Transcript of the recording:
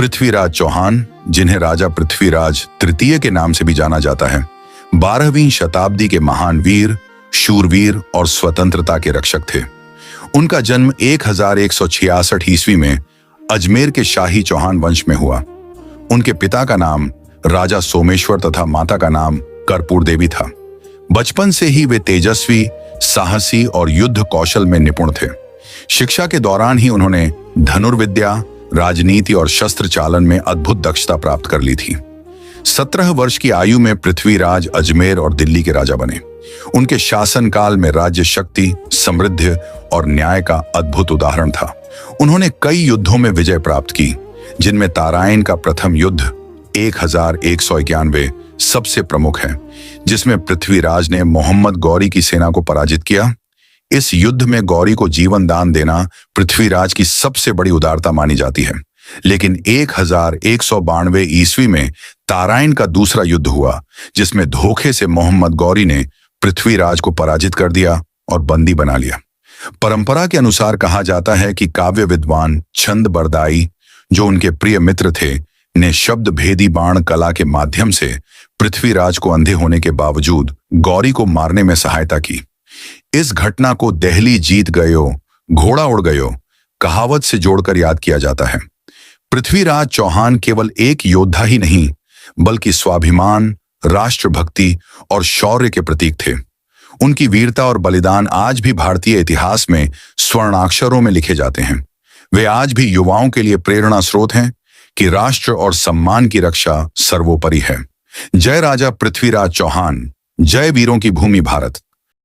पृथ्वीराज चौहान, जिन्हें राजा पृथ्वीराज तृतीय के नाम से भी जाना जाता है, 12वीं शताब्दी के महान वीर, शूरवीर और स्वतंत्रता के रक्षक थे। उनका जन्म 1166 ईस्वी में अजमेर के शाही चौहान वंश में हुआ। उनके पिता का नाम राजा सोमेश्वर तथा माता का नाम कर्पूर देवी था। बचपन से ही वे तेजस्वी, साहसी और युद्ध कौशल में निपुण थे। शिक्षा के दौरान ही उन्होंने धनुर्विद्या, राजनीति और शस्त्र चालन में अद्भुत दक्षता प्राप्त कर ली थी। 17 वर्ष की आयु में पृथ्वीराज अजमेर और दिल्ली के राजा बने। उनके शासनकाल में राज्य शक्ति, समृद्धि और न्याय का अद्भुत उदाहरण था। उन्होंने कई युद्धों में विजय प्राप्त की, जिनमें ताराइन का प्रथम युद्ध 1191 सबसे प्रमुख है, जिसमें पृथ्वीराज ने मोहम्मद गौरी की सेना को पराजित किया। इस युद्ध में गौरी को जीवन दान देना पृथ्वीराज की सबसे बड़ी उदारता मानी जाती है। लेकिन 1192 ईस्वी में ताराइन का दूसरा युद्ध हुआ, जिसमें धोखे से मोहम्मद गौरी ने पृथ्वीराज को पराजित कर दिया और बंदी बना लिया। परंपरा के अनुसार कहा जाता है कि काव्य विद्वान छंद बरदाई, जो उनके प्रिय मित्र थे, ने शब्द भेदी बाण कला के माध्यम से पृथ्वीराज को अंधे होने के बावजूद गौरी को मारने में सहायता की। इस घटना को दहली जीत गयो, घोड़ा उड़ गयो कहावत से जोड़कर याद किया जाता है। पृथ्वीराज चौहान केवल एक योद्धा ही नहीं, बल्कि स्वाभिमान, राष्ट्रभक्ति और शौर्य के प्रतीक थे। उनकी वीरता और बलिदान आज भी भारतीय इतिहास में स्वर्णाक्षरों में लिखे जाते हैं। वे आज भी युवाओं के लिए प्रेरणा स्रोत हैं कि राष्ट्र और सम्मान की रक्षा सर्वोपरि है। जय राजा पृथ्वीराज चौहान, जय वीरों की भूमि भारत।